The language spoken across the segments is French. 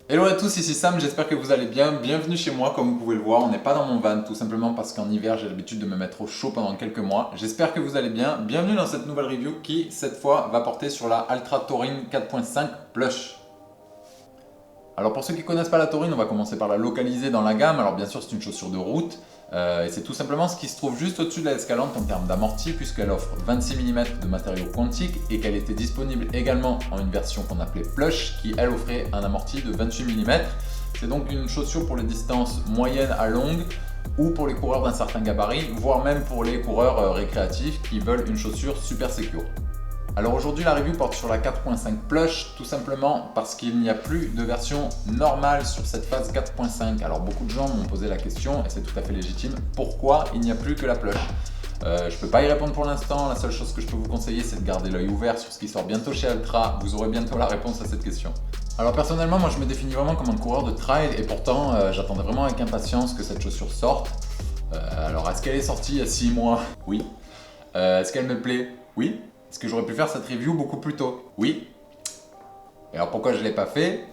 Hello à tous, ici Sam, j'espère que vous allez bien. Bienvenue chez moi, comme vous pouvez le voir, on n'est pas dans mon van, tout simplement parce qu'en hiver j'ai l'habitude de me mettre au chaud pendant quelques mois. J'espère que vous allez bien. Bienvenue dans cette nouvelle review qui, cette fois, va porter sur la Altra Touring 4.5 Plush. Alors pour ceux qui ne connaissent pas la Taurine, on va commencer par la localiser dans la gamme. Alors bien sûr c'est une chaussure de route et c'est tout simplement ce qui se trouve juste au-dessus de la Escalante en termes d'amorti puisqu'elle offre 26 mm de matériau quantique et qu'elle était disponible également en une version qu'on appelait Plush qui elle offrait un amorti de 28 mm. C'est donc une chaussure pour les distances moyennes à longues ou pour les coureurs d'un certain gabarit, voire même pour les coureurs récréatifs qui veulent une chaussure super sécure. Alors aujourd'hui la review porte sur la 4.5 Plush tout simplement parce qu'il n'y a plus de version normale sur cette phase 4.5. Alors beaucoup de gens m'ont posé la question et c'est tout à fait légitime, pourquoi il n'y a plus que la Plush? Je ne peux pas y répondre pour l'instant, la seule chose que je peux vous conseiller c'est de garder l'œil ouvert sur ce qui sort bientôt chez Altra, vous aurez bientôt la réponse à cette question. Alors personnellement moi je me définis vraiment comme un coureur de trail et pourtant j'attendais vraiment avec impatience que cette chaussure sorte. Alors est-ce qu'elle est sortie il y a 6 mois? Oui. Est-ce qu'elle me plaît? Oui. Est-ce que j'aurais pu faire cette review beaucoup plus tôt? Oui. Et alors pourquoi je ne l'ai pas fait?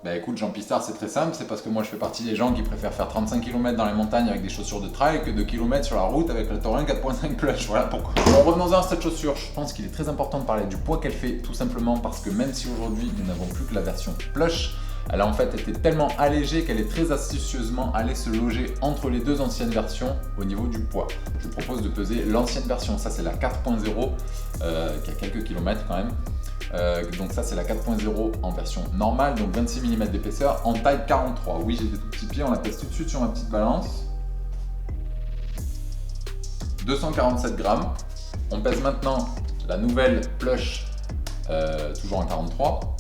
Bah écoute Jean Pistard, c'est très simple, c'est parce que moi je fais partie des gens qui préfèrent faire 35 km dans les montagnes avec des chaussures de trail que 2 km sur la route avec la Touring 4.5 Plush, voilà pourquoi. Bon, revenons-en à cette chaussure, je pense qu'il est très important de parler du poids qu'elle fait, tout simplement parce que même si aujourd'hui nous n'avons plus que la version Plush, elle a en fait été tellement allégée qu'elle est très astucieusement allée se loger entre les deux anciennes versions au niveau du poids. Je vous propose de peser l'ancienne version, ça c'est la 4.0 qui a quelques kilomètres quand même. Donc ça c'est la 4.0 en version normale, donc 26 mm d'épaisseur en taille 43. Oui, j'ai des tout petits pieds, on la pèse tout de suite sur ma petite balance. 247 grammes. On pèse maintenant la nouvelle Plush, toujours en 43.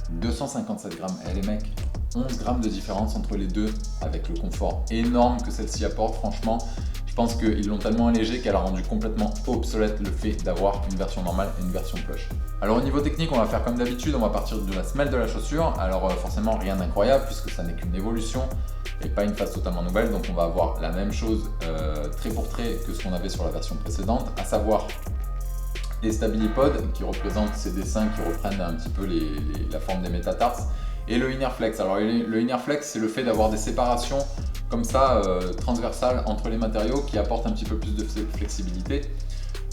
257 grammes. Et les mecs, 11 grammes de différence entre les deux avec le confort énorme que celle-ci apporte. Franchement, je pense qu'ils l'ont tellement allégé qu'elle a rendu complètement obsolète le fait d'avoir une version normale et une version Plush. Alors au niveau technique, on va faire comme d'habitude, on va partir de la semelle de la chaussure. Alors forcément rien d'incroyable puisque ça n'est qu'une évolution et pas une phase totalement nouvelle. Donc on va avoir la même chose trait pour trait que ce qu'on avait sur la version précédente, à savoir les stabilipodes qui représentent ces dessins qui reprennent un petit peu la forme des métatarses et le inner flex. Alors le inner flex c'est le fait d'avoir des séparations comme ça transversales entre les matériaux qui apportent un petit peu plus de flexibilité.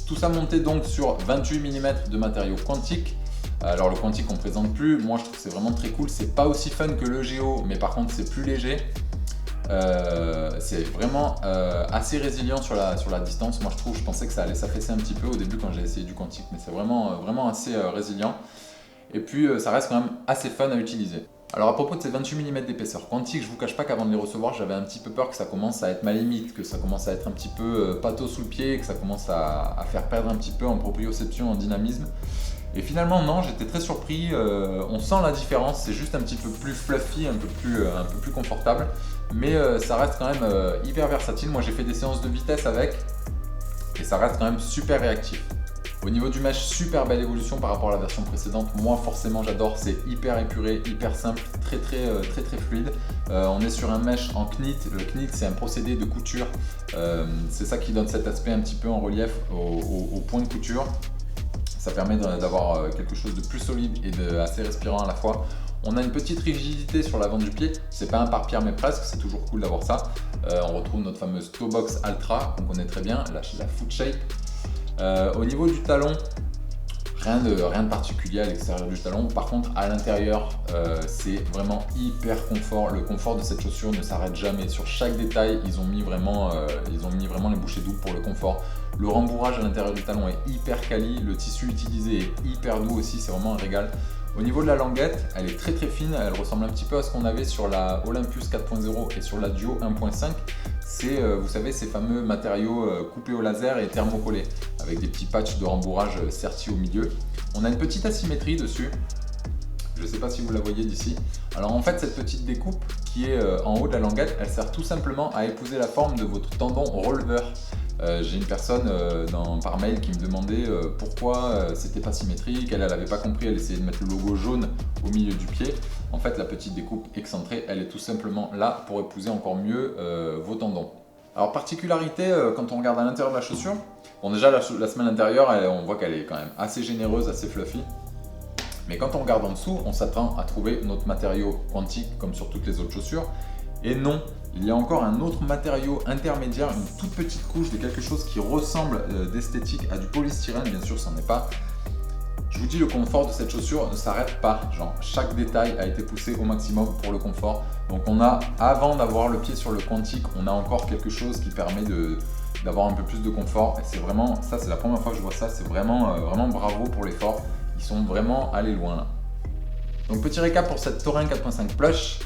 Tout ça monté donc sur 28 mm de matériaux quantiques. Alors le quantique on ne présente plus, moi je trouve que c'est vraiment très cool, c'est pas aussi fun que le Géo mais par contre c'est plus léger. C'est vraiment assez résilient sur la distance. Moi je pensais que ça allait s'affaisser un petit peu au début quand j'ai essayé du quantique, mais c'est vraiment assez résilient. Et puis ça reste quand même assez fun à utiliser. Alors à propos de ces 28 mm d'épaisseur quantique, je vous cache pas qu'avant de les recevoir, j'avais un petit peu peur que ça commence à être ma limite, que ça commence à être un petit peu pâteau sous le pied, que ça commence à faire perdre un petit peu en proprioception, en dynamisme. Et finalement non, j'étais très surpris, on sent la différence, c'est juste un petit peu plus fluffy, un peu plus confortable, mais ça reste quand même hyper versatile. Moi j'ai fait des séances de vitesse avec, et ça reste quand même super réactif. Au niveau du mesh, super belle évolution par rapport à la version précédente. Moi forcément j'adore, c'est hyper épuré, hyper simple, très fluide. On est sur un mesh en knit. Le knit c'est un procédé de couture. C'est ça qui donne cet aspect un petit peu en relief au point de couture. Ça permet d'avoir quelque chose de plus solide et assez respirant à la fois. On a une petite rigidité sur l'avant du pied, c'est pas un pare-pierre mais presque, c'est toujours cool d'avoir ça. On retrouve notre fameuse toe box Altra qu'on connaît très bien, la foot shape. Au niveau du talon, rien de particulier à l'extérieur du talon. Par contre, à l'intérieur, c'est vraiment hyper confort. Le confort de cette chaussure ne s'arrête jamais. Sur chaque détail, ils ont mis vraiment les bouchées doubles pour le confort. Le rembourrage à l'intérieur du talon est hyper quali. Le tissu utilisé est hyper doux aussi. C'est vraiment un régal. Au niveau de la languette, elle est très fine, elle ressemble un petit peu à ce qu'on avait sur la Olympus 4.0 et sur la Duo 1.5. C'est, vous savez, ces fameux matériaux coupés au laser et thermocollés, avec des petits patchs de rembourrage sertis au milieu. On a une petite asymétrie dessus, je ne sais pas si vous la voyez d'ici. Alors en fait, cette petite découpe qui est en haut de la languette, elle sert tout simplement à épouser la forme de votre tendon releveur. J'ai une personne par mail qui me demandait pourquoi c'était pas symétrique, elle n'avait pas compris, elle essayait de mettre le logo jaune au milieu du pied. En fait la petite découpe excentrée, elle est tout simplement là pour épouser encore mieux vos tendons. Alors particularité quand on regarde à l'intérieur de la chaussure, bon déjà la semelle intérieure on voit qu'elle est quand même assez généreuse, assez fluffy. Mais quand on regarde en dessous, on s'attend à trouver notre matériau quantique comme sur toutes les autres chaussures. Et non, il y a encore un autre matériau intermédiaire, une toute petite couche de quelque chose qui ressemble d'esthétique à du polystyrène, bien sûr ce n'en est pas. Je vous dis, le confort de cette chaussure ne s'arrête pas, genre chaque détail a été poussé au maximum pour le confort. Donc on a, avant d'avoir le pied sur le quantique, on a encore quelque chose qui permet d'avoir un peu plus de confort. Et c'est vraiment, ça c'est la première fois que je vois ça, c'est vraiment, vraiment bravo pour l'effort. Ils sont vraiment allés loin là. Donc petit récap pour cette Torin 4.5 Plush.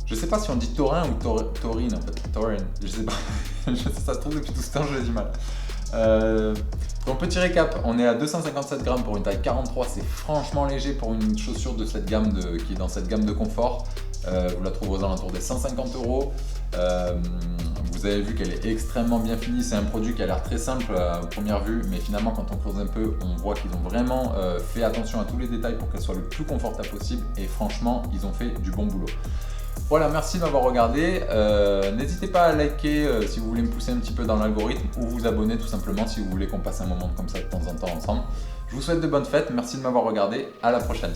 Je sais pas si on dit Torin ou Taurine en fait. Torin, je sais pas. Ça se trouve depuis tout ce temps, j'ai du mal. Donc petit récap, on est à 257 grammes pour une taille 43, c'est franchement léger pour une chaussure de cette gamme qui est dans cette gamme de confort. Vous la trouverez aux alentours des 150 €. Vous avez vu qu'elle est extrêmement bien finie, c'est un produit qui a l'air très simple à première vue, mais finalement quand on creuse un peu, on voit qu'ils ont vraiment fait attention à tous les détails pour qu'elle soit le plus confortable possible et franchement, ils ont fait du bon boulot. Voilà, merci de m'avoir regardé. N'hésitez pas à liker si vous voulez me pousser un petit peu dans l'algorithme ou vous abonner tout simplement si vous voulez qu'on passe un moment comme ça de temps en temps ensemble. Je vous souhaite de bonnes fêtes, merci de m'avoir regardé, à la prochaine.